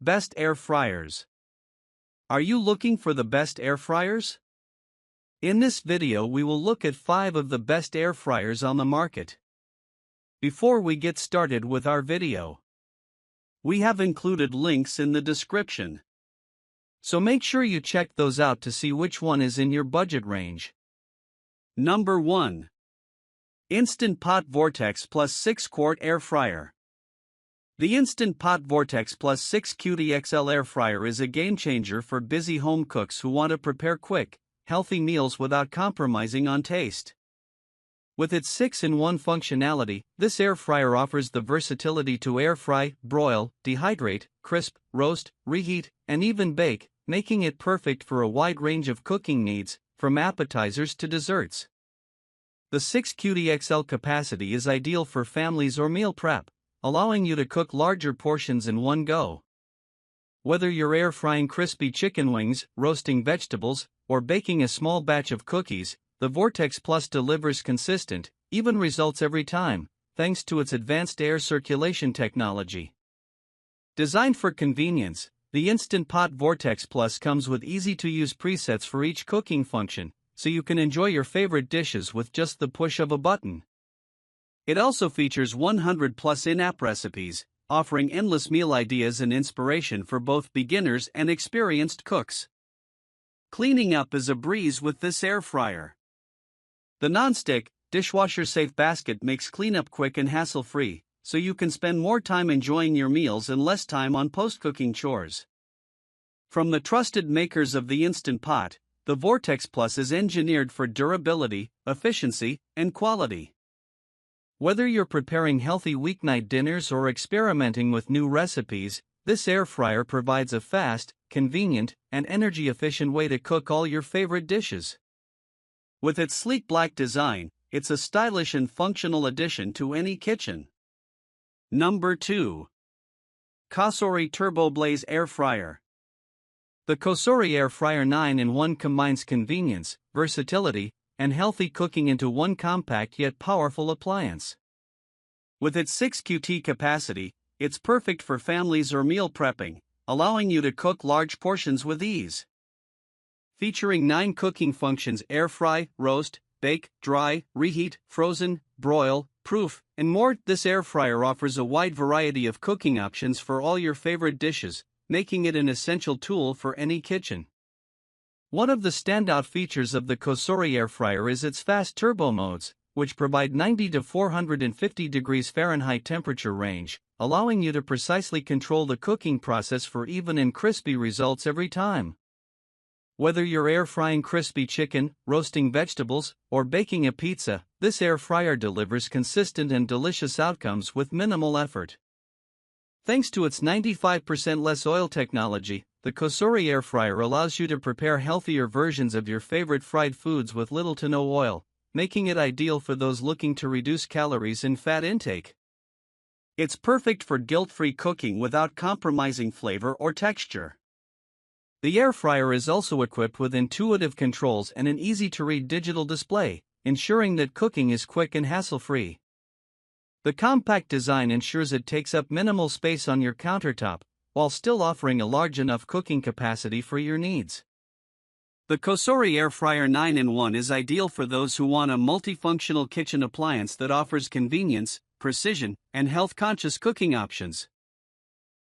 Best air fryers. Are you looking for the best air fryers? In this video we will look at 5 of the best air fryers on the market. Before we get started with our video, we have included links in the description, so make sure you check those out to see which one is in your budget range. Number 1. Instant Pot Vortex Plus 6-Quart Air Fryer. The Instant Pot Vortex Plus 6 QT XL Air Fryer is a game-changer for busy home cooks who want to prepare quick, healthy meals without compromising on taste. With its 6-in-1 functionality, this air fryer offers the versatility to air fry, broil, dehydrate, crisp, roast, reheat, and even bake, making it perfect for a wide range of cooking needs, from appetizers to desserts. The 6 QT XL capacity is ideal for families or meal prep, allowing you to cook larger portions in one go. Whether you're air frying crispy chicken wings, roasting vegetables, or baking a small batch of cookies, the Vortex Plus delivers consistent, even results every time, thanks to its advanced air circulation technology. Designed for convenience, the Instant Pot Vortex Plus comes with easy-to-use presets for each cooking function, so you can enjoy your favorite dishes with just the push of a button. It also features 100+ in-app recipes, offering endless meal ideas and inspiration for both beginners and experienced cooks. Cleaning up is a breeze with this air fryer. The non-stick, dishwasher-safe basket makes cleanup quick and hassle-free, so you can spend more time enjoying your meals and less time on post-cooking chores. From the trusted makers of the Instant Pot, the Vortex Plus is engineered for durability, efficiency, and quality. Whether you're preparing healthy weeknight dinners or experimenting with new recipes, this air fryer provides a fast, convenient, and energy-efficient way to cook all your favorite dishes. With its sleek black design, it's a stylish and functional addition to any kitchen. Number 2. Cosori TurboBlaze Air Fryer. The Cosori Air Fryer 9-in-1 combines convenience, versatility, and healthy cooking into one compact yet powerful appliance. With its 6 QT capacity, it's perfect for families or meal prepping, allowing you to cook large portions with ease. Featuring 9 cooking functions: air fry, roast, bake, dry, reheat, frozen, broil, proof, and more, this air fryer offers a wide variety of cooking options for all your favorite dishes, making it an essential tool for any kitchen. One of the standout features of the Cosori air fryer is its fast turbo modes, which provide 90 to 450 degrees Fahrenheit temperature range, allowing you to precisely control the cooking process for even and crispy results every time. Whether you're air frying crispy chicken, roasting vegetables, or baking a pizza, this air fryer delivers consistent and delicious outcomes with minimal effort. Thanks to its 95% less oil technology, the Cosori air fryer allows you to prepare healthier versions of your favorite fried foods with little to no oil, making it ideal for those looking to reduce calories and fat intake. It's perfect for guilt-free cooking without compromising flavor or texture. The air fryer is also equipped with intuitive controls and an easy-to-read digital display, ensuring that cooking is quick and hassle-free. The compact design ensures it takes up minimal space on your countertop, while still offering a large enough cooking capacity for your needs. The Cosori Air Fryer 9-in-1 is ideal for those who want a multifunctional kitchen appliance that offers convenience, precision, and health-conscious cooking options.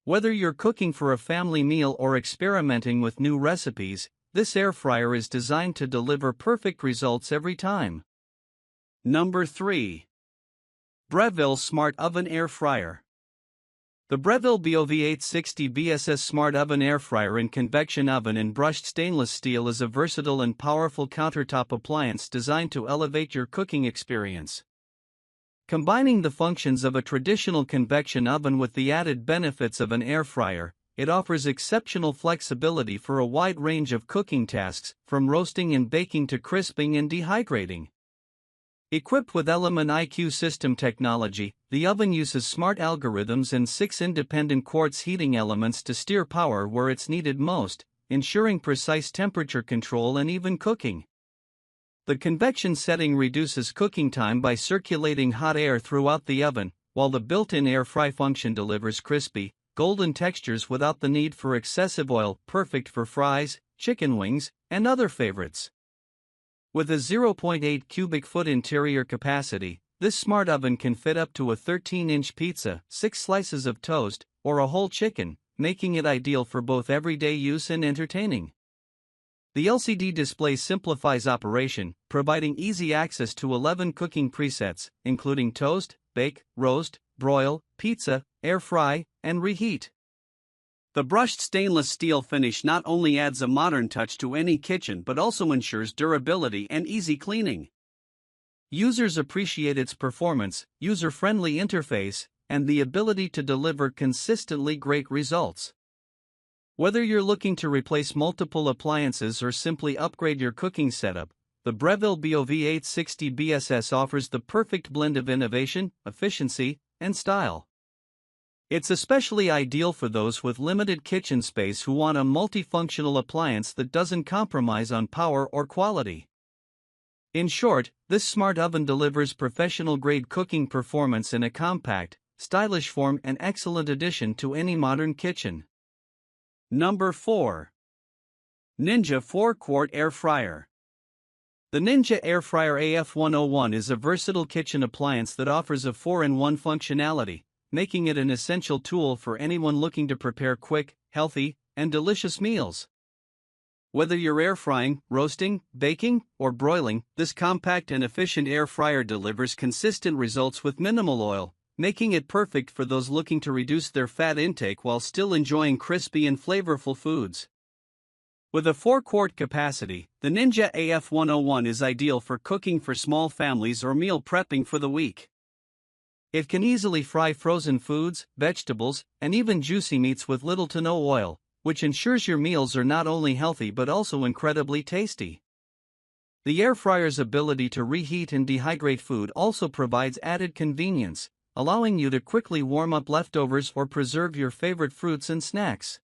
Whether you're cooking for a family meal or experimenting with new recipes, this air fryer is designed to deliver perfect results every time. Number 3. Breville Smart Oven Air Fryer. The Breville BOV860 BSS Smart Oven Air Fryer in convection oven and brushed stainless steel is a versatile and powerful countertop appliance designed to elevate your cooking experience. Combining the functions of a traditional convection oven with the added benefits of an air fryer, it offers exceptional flexibility for a wide range of cooking tasks, from roasting and baking to crisping and dehydrating. Equipped with Element IQ system technology, the oven uses smart algorithms and 6 independent quartz heating elements to steer power where it's needed most, ensuring precise temperature control and even cooking. The convection setting reduces cooking time by circulating hot air throughout the oven, while the built-in air fry function delivers crispy, golden textures without the need for excessive oil, perfect for fries, chicken wings, and other favorites. With a 0.8 cubic foot interior capacity, this smart oven can fit up to a 13-inch pizza, 6 slices of toast, or a whole chicken, making it ideal for both everyday use and entertaining. The LCD display simplifies operation, providing easy access to 11 cooking presets, including toast, bake, roast, broil, pizza, air fry, and reheat. The brushed stainless steel finish not only adds a modern touch to any kitchen but also ensures durability and easy cleaning. Users appreciate its performance, user-friendly interface, and the ability to deliver consistently great results. Whether you're looking to replace multiple appliances or simply upgrade your cooking setup, the Breville BOV860 BSS offers the perfect blend of innovation, efficiency, and style. It's especially ideal for those with limited kitchen space who want a multifunctional appliance that doesn't compromise on power or quality. In short, this smart oven delivers professional-grade cooking performance in a compact, stylish form, and excellent addition to any modern kitchen. Number 4. Ninja 4-Quart Air Fryer. The Ninja Air Fryer AF101 is a versatile kitchen appliance that offers a 4-in-1 functionality, making it an essential tool for anyone looking to prepare quick, healthy, and delicious meals. Whether you're air frying, roasting, baking, or broiling, this compact and efficient air fryer delivers consistent results with minimal oil, making it perfect for those looking to reduce their fat intake while still enjoying crispy and flavorful foods. With a 4-quart capacity, the Ninja AF101 is ideal for cooking for small families or meal prepping for the week. It can easily fry frozen foods, vegetables, and even juicy meats with little to no oil, which ensures your meals are not only healthy but also incredibly tasty. The air fryer's ability to reheat and dehydrate food also provides added convenience, allowing you to quickly warm up leftovers or preserve your favorite fruits and snacks.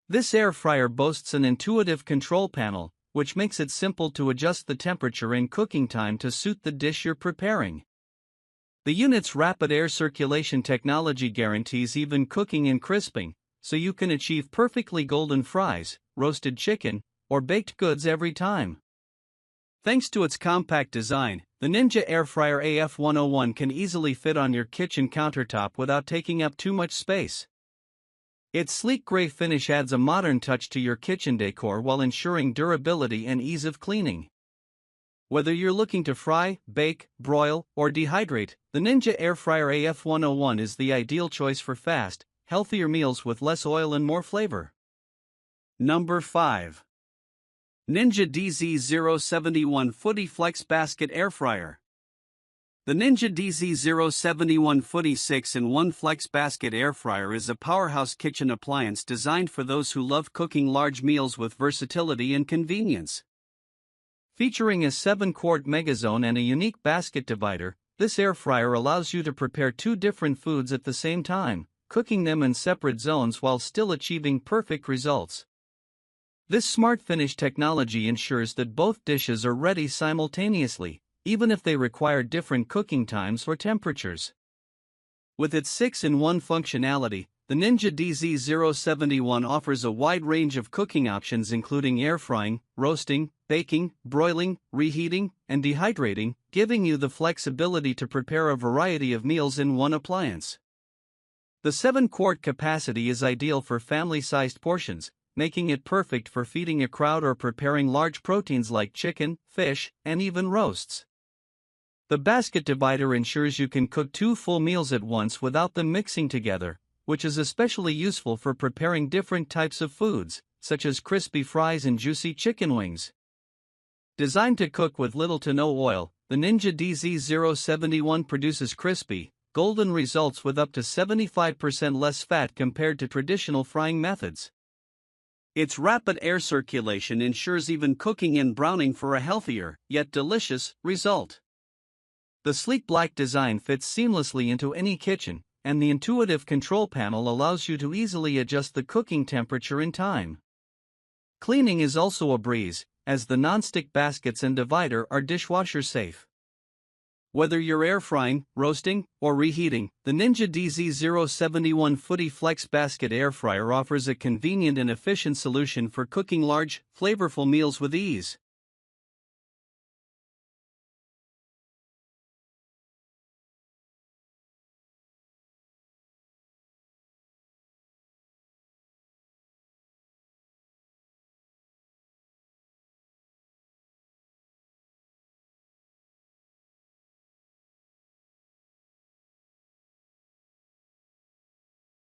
This air fryer boasts an intuitive control panel, which makes it simple to adjust the temperature and cooking time to suit the dish you're preparing. The unit's rapid air circulation technology guarantees even cooking and crisping, so you can achieve perfectly golden fries, roasted chicken, or baked goods every time. Thanks to its compact design, the Ninja Air Fryer AF101 can easily fit on your kitchen countertop without taking up too much space. Its sleek gray finish adds a modern touch to your kitchen decor while ensuring durability and ease of cleaning. Whether you're looking to fry, bake, broil, or dehydrate, the Ninja Air Fryer AF101 is the ideal choice for fast, healthier meals with less oil and more flavor. Number 5. Ninja DZ071 Foodi FlexBasket Air Fryer. The Ninja DZ071 Foodi 6-in-1 FlexBasket Air Fryer is a powerhouse kitchen appliance designed for those who love cooking large meals with versatility and convenience. Featuring a 7-quart megazone and a unique basket divider, this air fryer allows you to prepare 2 different foods at the same time, cooking them in separate zones while still achieving perfect results. This smart finish technology ensures that both dishes are ready simultaneously, even if they require different cooking times or temperatures. With its 6-in-1 functionality, the Ninja DZ071 offers a wide range of cooking options including air frying, roasting, baking, broiling, reheating, and dehydrating, giving you the flexibility to prepare a variety of meals in one appliance. The 7-quart capacity is ideal for family-sized portions, making it perfect for feeding a crowd or preparing large proteins like chicken, fish, and even roasts. The basket divider ensures you can cook 2 full meals at once without them mixing together, which is especially useful for preparing different types of foods, such as crispy fries and juicy chicken wings. Designed to cook with little to no oil, the Ninja DZ071 produces crispy, golden results with up to 75% less fat compared to traditional frying methods. Its rapid air circulation ensures even cooking and browning for a healthier, yet delicious, result. The sleek black design fits seamlessly into any kitchen, and the intuitive control panel allows you to easily adjust the cooking temperature and time. Cleaning is also a breeze, as the non-stick baskets and divider are dishwasher safe. Whether you're air frying, roasting, or reheating, the Ninja DZ071 Foodi FlexBasket air fryer offers a convenient and efficient solution for cooking large, flavorful meals with ease.